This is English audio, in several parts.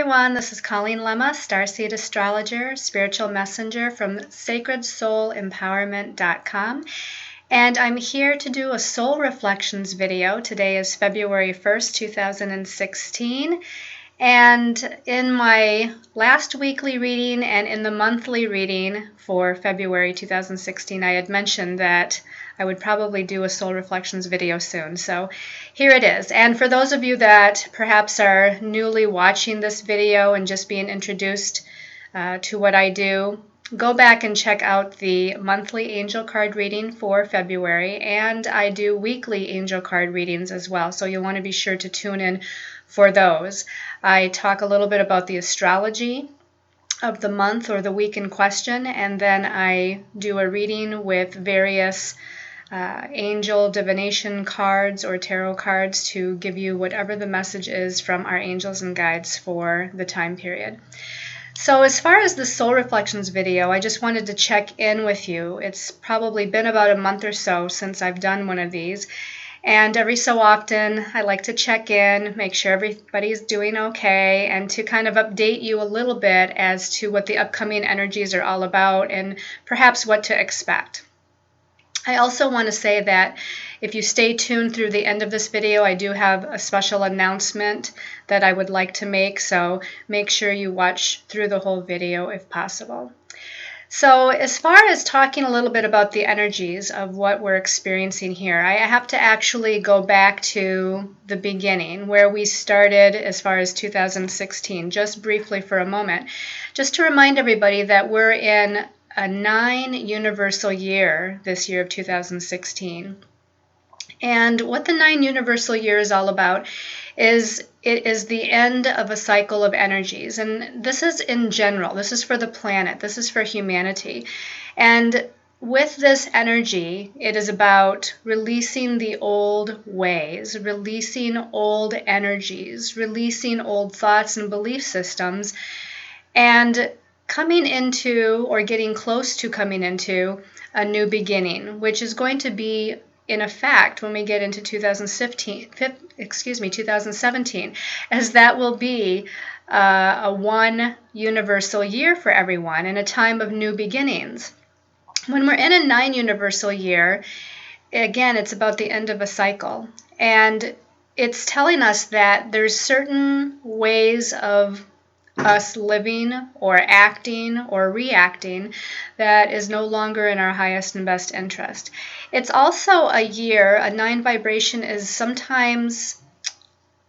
everyone, this is Colleen Lemma, Starseed Astrologer, Spiritual Messenger from SacredSoulEmpowerment.com, and I'm here to do a Soul Reflections video. Today is February 1st, 2016, and in my last weekly reading and in the monthly reading for February 2016, I had mentioned that I would probably do a Soul Reflections video soon. So here it is. And for those of you that perhaps are newly watching this video and just being introduced to what I do, go back and check out the monthly angel card reading for February. And I do weekly angel card readings as well. So you'll want to be sure to tune in for those. I talk a little bit about the astrology of the month or the week in question, and then I do a reading with various angel divination cards or tarot cards to give you whatever the message is from our angels and guides for the time period. So as far as the Soul Reflections video, I just wanted to check in with you. It's probably been about a month or so since I've done one of these. And every so often, I like to check in, make sure everybody's doing okay, and to kind of update you a little bit as to what the upcoming energies are all about and perhaps what to expect. I also want to say that if you stay tuned through the end of this video, I do have a special announcement that I would like to make, so make sure you watch through the whole video if possible. So as far as talking a little bit about the energies of what we're experiencing here, I have to actually go back to the beginning where we started as far as 2016, just briefly for a moment, just to remind everybody that we're in a 9 universal year this year of 2016. And what the 9 universal year is all about is it is the end of a cycle of energies. And this is in general. This is for the planet. This is for humanity. And with this energy, it is about releasing the old ways, releasing old energies, releasing old thoughts and belief systems, and coming into or getting close to coming into a new beginning, which is going to be in effect when we get into 2017, as that will be a 1 universal year for everyone and a time of new beginnings. When we're in a 9 universal year, again, it's about the end of a cycle. And it's telling us that there's certain ways of us living or acting or reacting that is no longer in our highest and best interest. It's also a year, a 9 vibration is sometimes,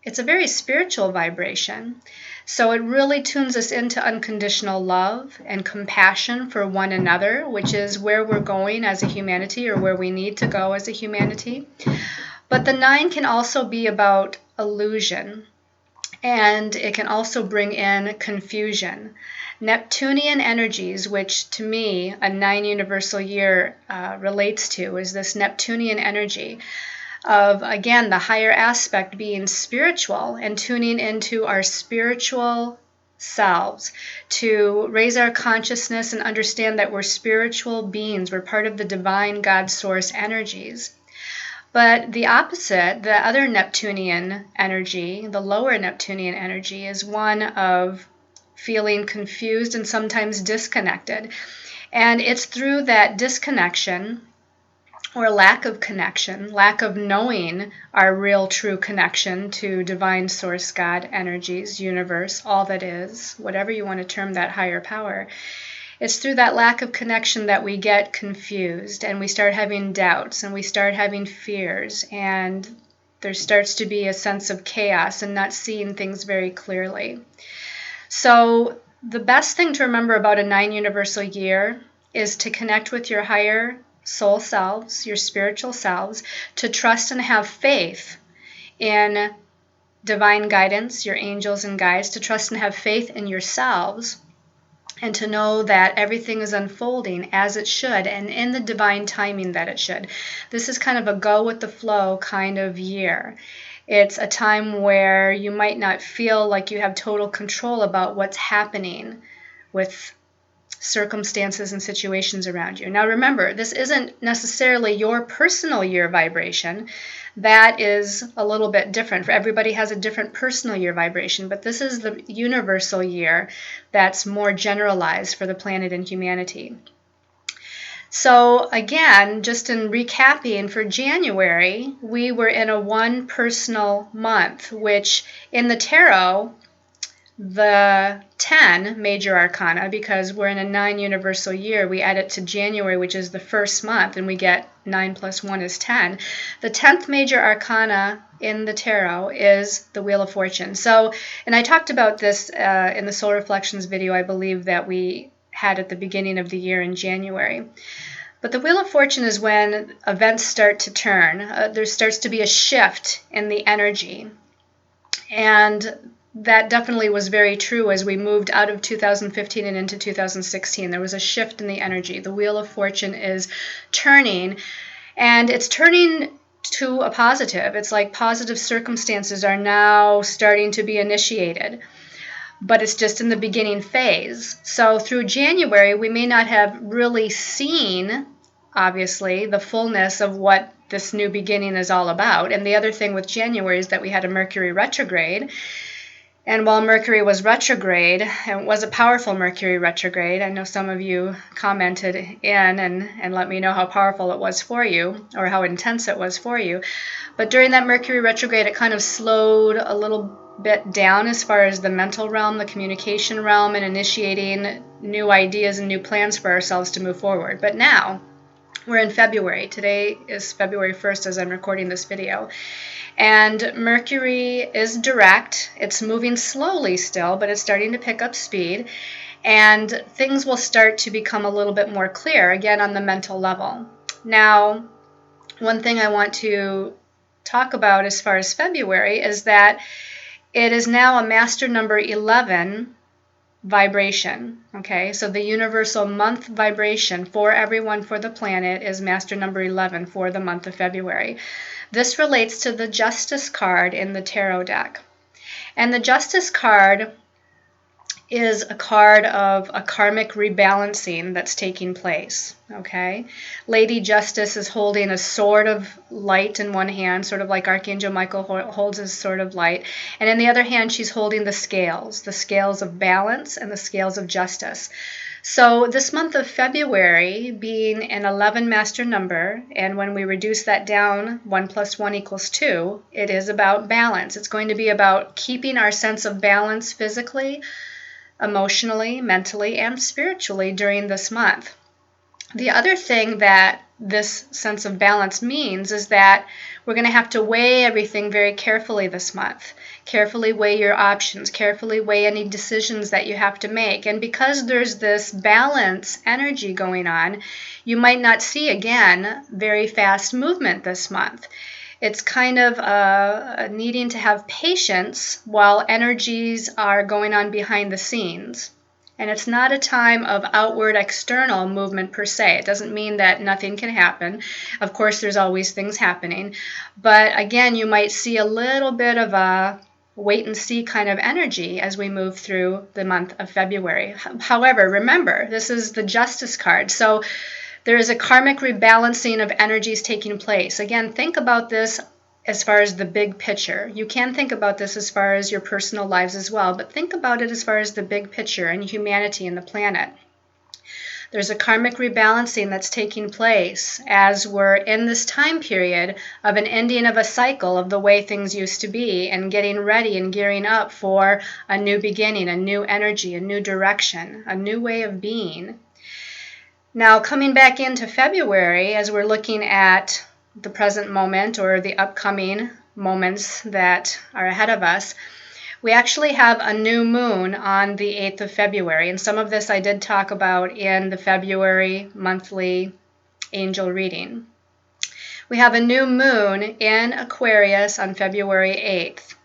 it's a very spiritual vibration. So it really tunes us into unconditional love and compassion for one another, which is where we're going as a humanity or where we need to go as a humanity. But the 9 can also be about illusion. And it can also bring in confusion. Neptunian energies, which to me a 9 universal year relates to, is this Neptunian energy of, again, the higher aspect being spiritual and tuning into our spiritual selves to raise our consciousness and understand that we're spiritual beings. We're part of the divine God source energies. But the opposite, the other Neptunian energy, the lower Neptunian energy, is one of feeling confused and sometimes disconnected. And it's through that disconnection or lack of connection, lack of knowing our real true connection to divine source God energies, universe, all that is, whatever you want to term that higher power. It's through that lack of connection that we get confused and we start having doubts and we start having fears, and there starts to be a sense of chaos and not seeing things very clearly. So the best thing to remember about a 9 universal year is to connect with your higher soul selves, your spiritual selves, to trust and have faith in divine guidance, your angels and guides, to trust and have faith in yourselves, and to know that everything is unfolding as it should and in the divine timing that it should. This is kind of a go with the flow kind of year. It's a time where you might not feel like you have total control about what's happening with circumstances and situations around you. Now remember, this isn't necessarily your personal year vibration. that is a little bit different. For everybody has a different personal year vibration, but this is the universal year that's more generalized for the planet and humanity. So again, just in recapping, for January, we were in a one personal month, which in the tarot, the 10 major arcana, because we're in a 9 universal year, we add it to January, which is the first month, and we get 9 plus 1 is 10. The 10th major arcana in the tarot is the Wheel of Fortune. So, and I talked about this in the Soul Reflections video, I believe, that we had at the beginning of the year in January. But the Wheel of Fortune is when events start to turn. There starts to be a shift in the energy. And that definitely was very true as we moved out of 2015 and into 2016. There was a shift in the energy. The Wheel of Fortune is turning, and it's turning to a positive. It's like positive circumstances are now starting to be initiated, but it's just in the beginning phase. So through January, we may not have really seen, obviously, the fullness of what this new beginning is all about. And the other thing with January is that we had a Mercury retrograde. And while Mercury was retrograde, and it was a powerful Mercury retrograde, I know some of you commented in and let me know how powerful it was for you, or how intense it was for you. But during that Mercury retrograde, it kind of slowed a little bit down as far as the mental realm, the communication realm, and initiating new ideas and new plans for ourselves to move forward. But now, we're in February. Today is February 1st as I'm recording this video. And Mercury is direct. It's moving slowly still, but it's starting to pick up speed. And things will start to become a little bit more clear, again, on the mental level. Now, one thing I want to talk about as far as February is that it is now a master number 11 vibration. Okay, so the universal month vibration for everyone for the planet is master number 11 for the month of February. This relates to the Justice card in the tarot deck. And the Justice card is a card of a karmic rebalancing that's taking place. Okay, Lady Justice is holding a sword of light in one hand, sort of like Archangel Michael holds his sword of light, and in the other hand she's holding the scales of balance and the scales of justice. So this month of February being an 11 master number, and when we reduce that down, 1 plus 1 equals 2, it is about balance. It's going to be about keeping our sense of balance physically, emotionally, mentally, and spiritually during this month. The other thing that this sense of balance means is that we're going to have to weigh everything very carefully this month. Carefully weigh your options, carefully weigh any decisions that you have to make. And because there's this balance energy going on, you might not see, again, very fast movement this month. It's kind of needing to have patience while energies are going on behind the scenes. And it's not a time of outward external movement per se. It doesn't mean that nothing can happen. Of course, there's always things happening. But again, you might see a little bit of a wait and see kind of energy as we move through the month of February. However, remember, this is the Justice card. So there is a karmic rebalancing of energies taking place. Again, think about this as far as the big picture. You can think about this as far as your personal lives as well, but think about it as far as the big picture and humanity and the planet. There's a karmic rebalancing that's taking place as we're in this time period of an ending of a cycle of the way things used to be and getting ready and gearing up for a new beginning, a new energy, a new direction, a new way of being. Now, coming back into February, as we're looking at the present moment or the upcoming moments that are ahead of us, we actually have a new moon on the 8th of February. And some of this I did talk about in the February monthly angel reading. We have a new moon in Aquarius on February 8th.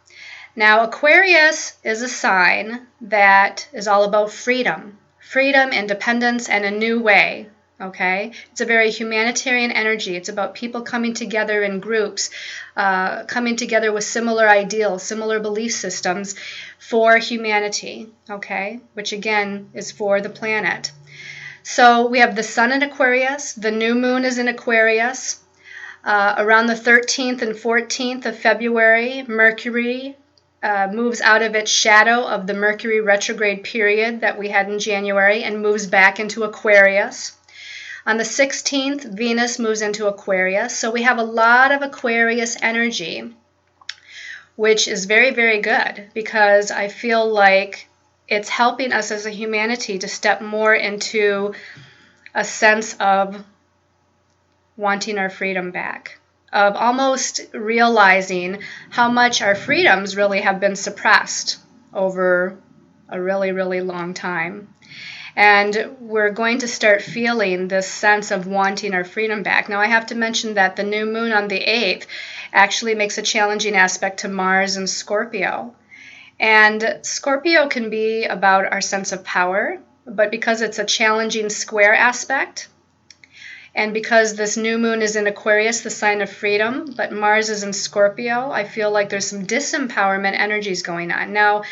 Now, Aquarius is a sign that is all about freedom, independence, and a new way. Okay, it's a very humanitarian energy. It's about people coming together in groups, coming together with similar ideals, similar belief systems for humanity, okay, which again is for the planet. So we have the sun in Aquarius, the new moon is in Aquarius. Around the 13th and 14th of February, Mercury moves out of its shadow of the Mercury retrograde period that we had in January and moves back into Aquarius. On the 16th, Venus moves into Aquarius. So we have a lot of Aquarius energy, which is very, very good because I feel like it's helping us as a humanity to step more into a sense of wanting our freedom back, of almost realizing how much our freedoms really have been suppressed over a really, really long time. And we're going to start feeling this sense of wanting our freedom back. Now, I have to mention that the new moon on the 8th actually makes a challenging aspect to Mars and Scorpio. And Scorpio can be about our sense of power, but because it's a challenging square aspect, and because this new moon is in Aquarius, the sign of freedom, but Mars is in Scorpio, I feel like there's some disempowerment energies going on. Now,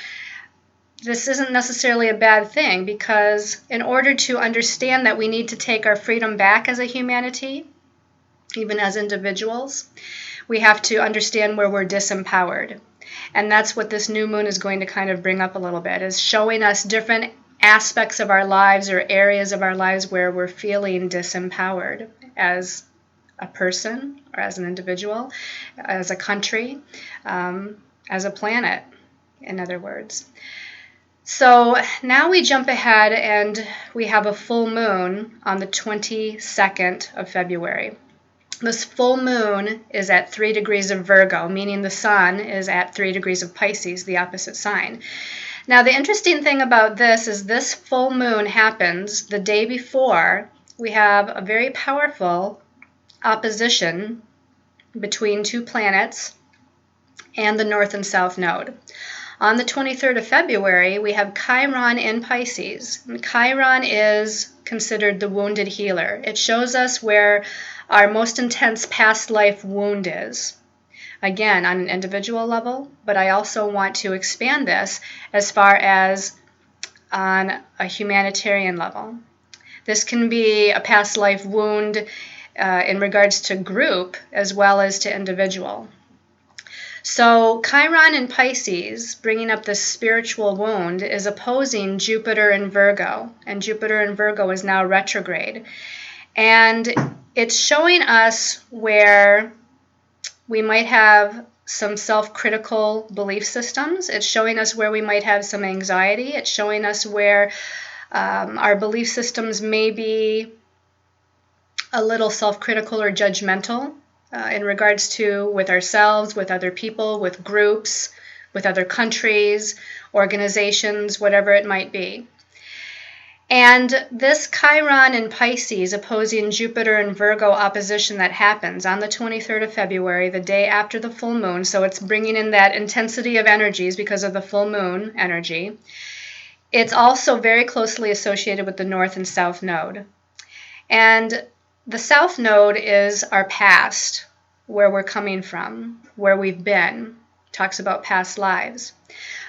this isn't necessarily a bad thing because in order to understand that we need to take our freedom back as a humanity, even as individuals, we have to understand where we're disempowered. And that's what this new moon is going to kind of bring up a little bit, is showing us different aspects of our lives or areas of our lives where we're feeling disempowered as a person or as an individual, as a country, as a planet, in other words. So now we jump ahead and we have a full moon on the 22nd of February. This full moon is at 3 degrees of Virgo, meaning the sun is at 3 degrees of Pisces, the opposite sign. Now, the interesting thing about this is this full moon happens the day before we have a very powerful opposition between two planets and the North and South Node. On the 23rd of February, we have Chiron in Pisces. And Chiron is considered the wounded healer. It shows us where our most intense past life wound is. Again, on an individual level, but I also want to expand this as far as on a humanitarian level. This can be a past life wound in regards to group as well as to individual. So Chiron in Pisces, bringing up this spiritual wound, is opposing Jupiter in Virgo, and Jupiter in Virgo is now retrograde. And it's showing us where we might have some self-critical belief systems. It's showing us where we might have some anxiety. It's showing us where our belief systems may be a little self-critical or judgmental. In regards to with ourselves, with other people, with groups, with other countries, organizations, whatever it might be. And this Chiron in Pisces opposing Jupiter in Virgo opposition that happens on the 23rd of February, the day after the full moon, so it's bringing in that intensity of energies because of the full moon energy. It's also very closely associated with the North and South Node. And the South Node is our past, where we're coming from, where we've been. Talks about past lives.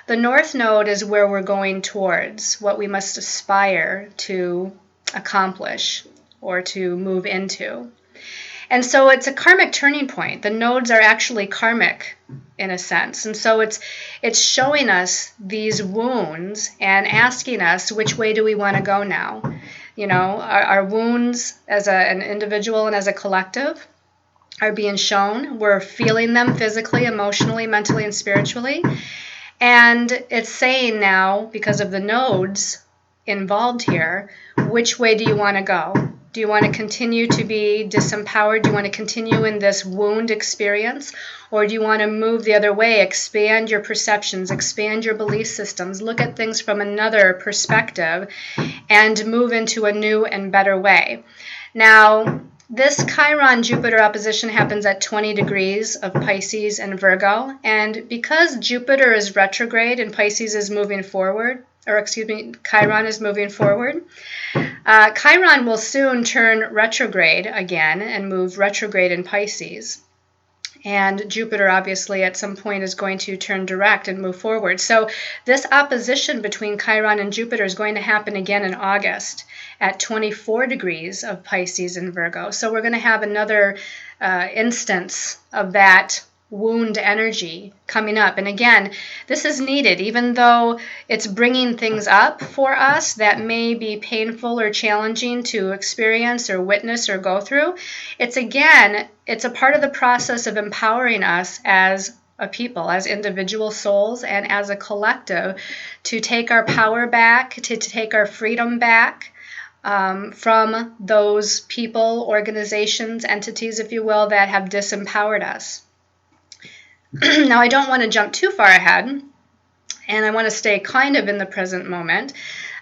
The North Node is where we're going towards, what we must aspire to accomplish or to move into. And so it's a karmic turning point. The nodes are actually karmic in a sense. And so it's showing us these wounds and asking us, which way do we want to go now? You know, our wounds as an individual and as a collective are being shown. We're feeling them physically, emotionally, mentally, and spiritually. And it's saying now, because of the nodes involved here, which way do you want to go? Do you want to continue to be disempowered? Do you want to continue in this wound experience? Or do you want to move the other way, expand your perceptions, expand your belief systems, look at things from another perspective, and move into a new and better way? Now, this Chiron-Jupiter opposition happens at 20 degrees of Pisces and Virgo. And because Jupiter is retrograde and Pisces is moving forward, Chiron is moving forward, Chiron will soon turn retrograde again and move retrograde in Pisces. And Jupiter, obviously, at some point is going to turn direct and move forward. So this opposition between Chiron and Jupiter is going to happen again in August at 24 degrees of Pisces and Virgo. So we're going to have another instance of that wound energy coming up. And again, this is needed, even though it's bringing things up for us that may be painful or challenging to experience or witness or go through. It's a part of the process of empowering us as a people, as individual souls, and as a collective to take our power back, to take our freedom back from those people, organizations, entities, if you will, that have disempowered us. Now, I don't want to jump too far ahead, and I want to stay kind of in the present moment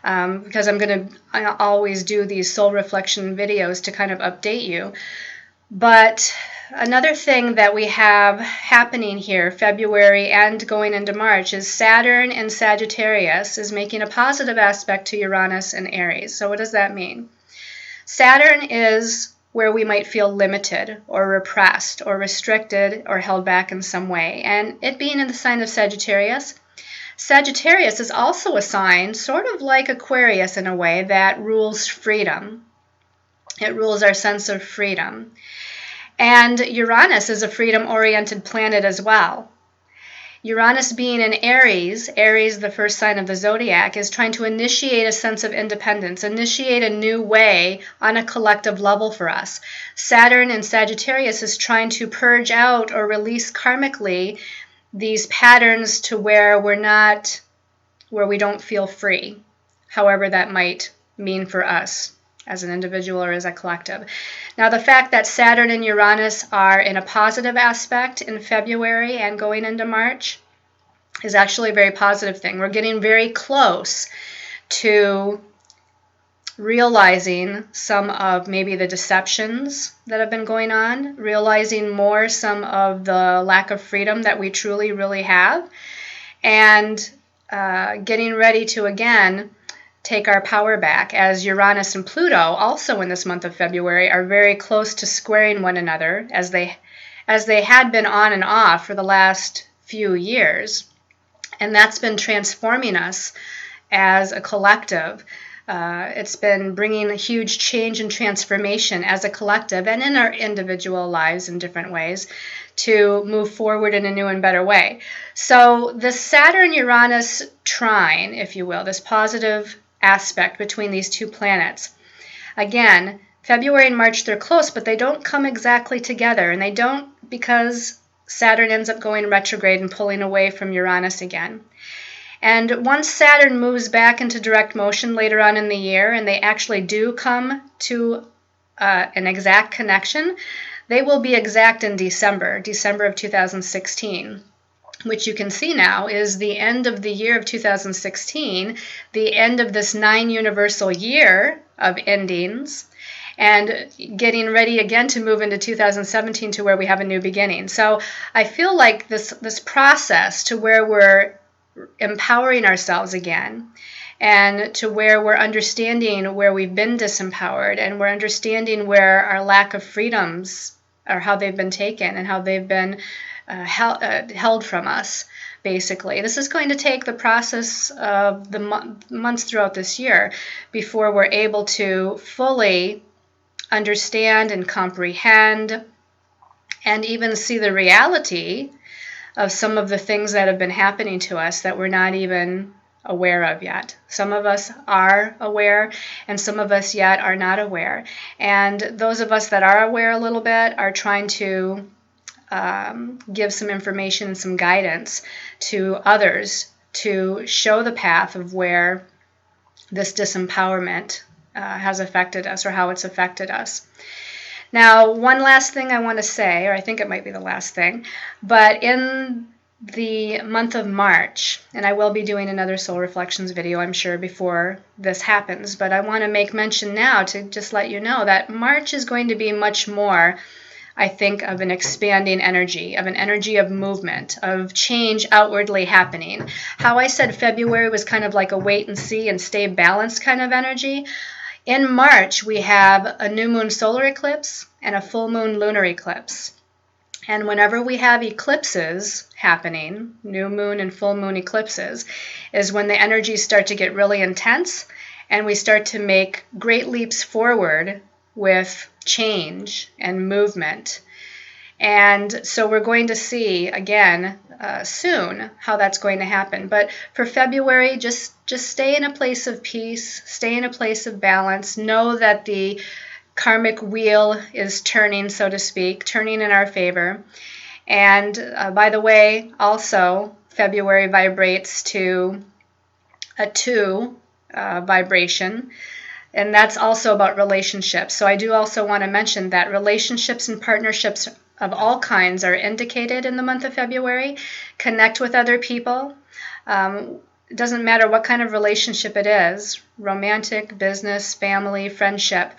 because I always do these soul reflection videos to kind of update you. But another thing that we have happening here, February and going into March, is Saturn in Sagittarius is making a positive aspect to Uranus and Aries. So what does that mean? Saturn is where we might feel limited or repressed or restricted or held back in some way. And it being in the sign of Sagittarius, Sagittarius is also a sign, sort of like Aquarius in a way, that rules freedom. It rules our sense of freedom. And Uranus is a freedom-oriented planet as well. Uranus being in Aries, the first sign of the zodiac, is trying to initiate a sense of independence, initiate a new way on a collective level for us. Saturn in Sagittarius is trying to purge out or release karmically these patterns to where we don't feel free, however that might mean for us as an individual or as a collective. Now, the fact that Saturn and Uranus are in a positive aspect in February and going into March is actually a very positive thing. We're getting very close to realizing some of maybe the deceptions that have been going on, realizing more some of the lack of freedom that we truly, really have, and getting ready to, again, take our power back, as Uranus and Pluto, also in this month of February, are very close to squaring one another, as they had been on and off for the last few years. And that's been transforming us as a collective. It's been bringing a huge change and transformation as a collective and in our individual lives in different ways to move forward in a new and better way. So the Saturn-Uranus trine, if you will, this positive aspect between these two planets. Again, February and March, they're close, but they don't come exactly together, and they don't because Saturn ends up going retrograde and pulling away from Uranus again. And once Saturn moves back into direct motion later on in the year, and they actually do come to an exact connection, they will be exact in December of 2016. Which you can see now is the end of the year of 2016, the end of this 9 universal year of endings, and getting ready again to move into 2017 to where we have a new beginning. So I feel like this process to where we're empowering ourselves again, and to where we're understanding where we've been disempowered, and we're understanding where our lack of freedoms or how they've been taken and how they've been held from us, basically. This is going to take the process of the months throughout this year before we're able to fully understand and comprehend and even see the reality of some of the things that have been happening to us that we're not even aware of yet. Some of us are aware, and some of us yet are not aware. And those of us that are aware a little bit are trying to give some information and some guidance to others to show the path of where this disempowerment has affected us, or how it's affected us. Now, one last thing I want to say, or I think it might be the last thing, but in the month of March, and I will be doing another Soul Reflections video, I'm sure, before this happens, but I want to make mention now to just let you know that March is going to be much more, I think, of an expanding energy, of an energy of movement, of change outwardly happening. How I said February was kind of like a wait and see and stay balanced kind of energy. In March, we have a new moon solar eclipse and a full moon lunar eclipse. And whenever we have eclipses happening, new moon and full moon eclipses, is when the energies start to get really intense and we start to make great leaps forward with change and movement. And so we're going to see again soon how that's going to happen. But for February, just stay in a place of peace, stay in a place of balance. Know that the karmic wheel is turning, so to speak, turning in our favor. And by the way, also February vibrates to a 2 vibration. And that's also about relationships. So I do also want to mention that relationships and partnerships of all kinds are indicated in the month of February. Connect with other people. It doesn't matter what kind of relationship it is, romantic, business, family, friendship.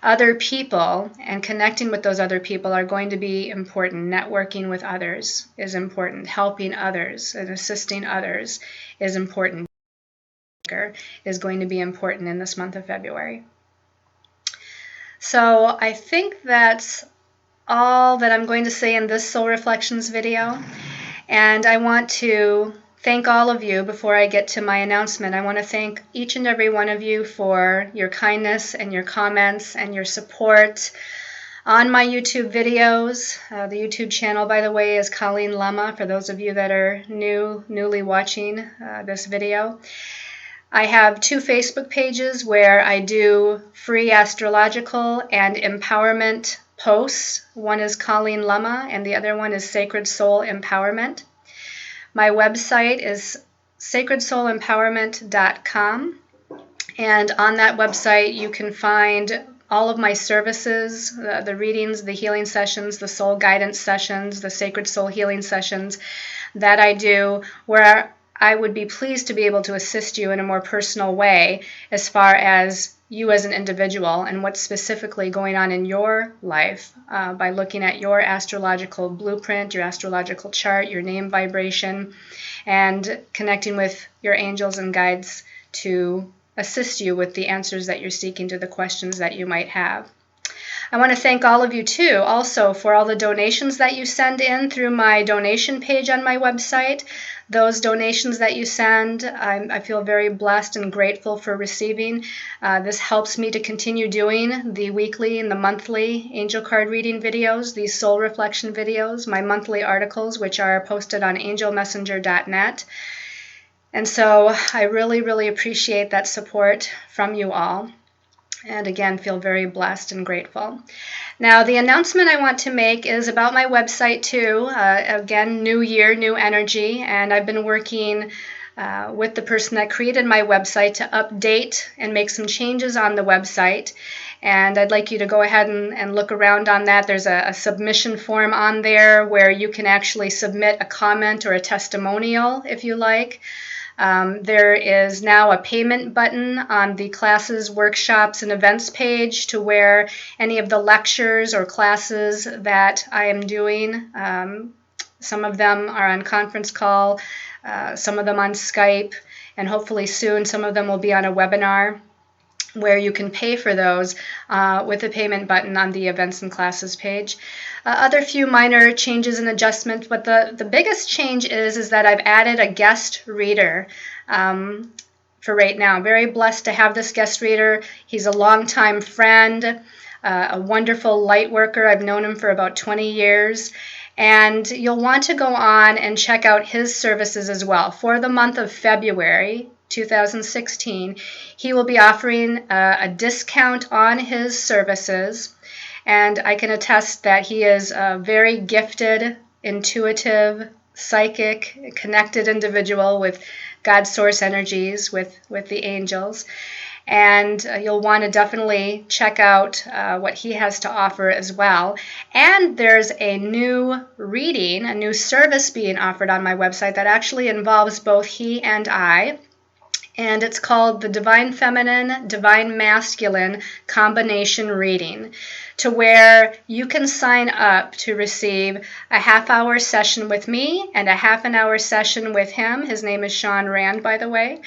Other people and connecting with those other people are going to be important. Networking with others is important. Helping others and assisting others is important. Is going to be important in this month of February. So I think that's all that I'm going to say in this Soul Reflections video. And I want to thank all of you before I get to my announcement. I want to thank each and every one of you for your kindness and your comments and your support on my YouTube videos. The YouTube channel, by the way, is Colleen Lemma, for those of you that are newly watching this video. I have 2 Facebook pages where I do free astrological and empowerment posts. One is Colleen Lemma and the other one is Sacred Soul Empowerment. My website is sacredsoulempowerment.com, and on that website you can find all of my services, the readings, the healing sessions, the soul guidance sessions, the sacred soul healing sessions that I do, where I would be pleased to be able to assist you in a more personal way as far as you as an individual and what's specifically going on in your life by looking at your astrological blueprint, your astrological chart, your name vibration, and connecting with your angels and guides to assist you with the answers that you're seeking to the questions that you might have. I want to thank all of you too also for all the donations that you send in through my donation page on my website. Those donations that you send, I feel very blessed and grateful for receiving. This helps me to continue doing the weekly and the monthly angel card reading videos, these soul reflection videos, my monthly articles, which are posted on angelmessenger.net. And so I really, really appreciate that support from you all. And again, feel very blessed and grateful. Now, the announcement I want to make is about my website too. Again, new year, new energy, and I've been working with the person that created my website to update and make some changes on the website. And I'd like you to go ahead and look around on that. There's a submission form on there where you can actually submit a comment or a testimonial if you like. There is now a payment button on the classes, workshops, and events page to where any of the lectures or classes that I am doing, some of them are on conference call, some of them on Skype, and hopefully soon some of them will be on a webinar where you can pay for those with a payment button on the events and classes page. Other few minor changes and adjustments, but the biggest change is that I've added a guest reader for right now. I'm very blessed to have this guest reader. He's a longtime friend, a wonderful light worker. I've known him for about 20 years. And you'll want to go on and check out his services as well. For the month of February 2016, he will be offering a discount on his services. And I can attest that he is a very gifted, intuitive, psychic, connected individual with God's source energies, with the angels. And you'll want to definitely check out what he has to offer as well. And there's a new reading, a new service being offered on my website that actually involves both he and I. And it's called the Divine Feminine, Divine Masculine Combination Reading, to where you can sign up to receive a half-hour session with me and a half-an-hour session with him. His name is Sean Rand, by the way.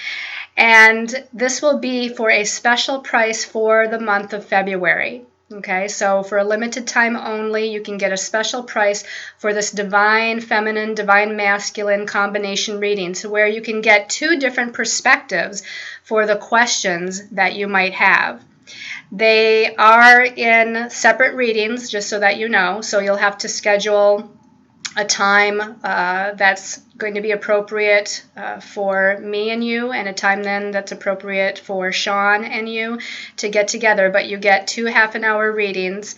And this will be for a special price for the month of February. Okay, so for a limited time only, you can get a special price for this divine feminine, divine masculine combination reading, so where you can get 2 different perspectives for the questions that you might have. They are in separate readings, just so that you know, so you'll have to schedule a time that's going to be appropriate for me and you, and a time then that's appropriate for Sean and you to get together. But you get 2 half-an-hour readings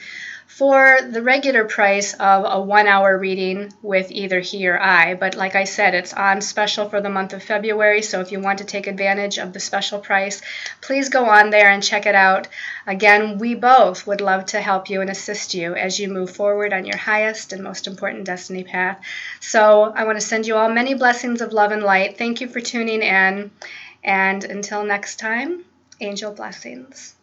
for the regular price of a 1-hour reading with either he or I. But like I said, it's on special for the month of February, so if you want to take advantage of the special price, please go on there and check it out. Again, we both would love to help you and assist you as you move forward on your highest and most important destiny path. So I want to send you all many blessings of love and light. Thank you for tuning in, and until next time, angel blessings.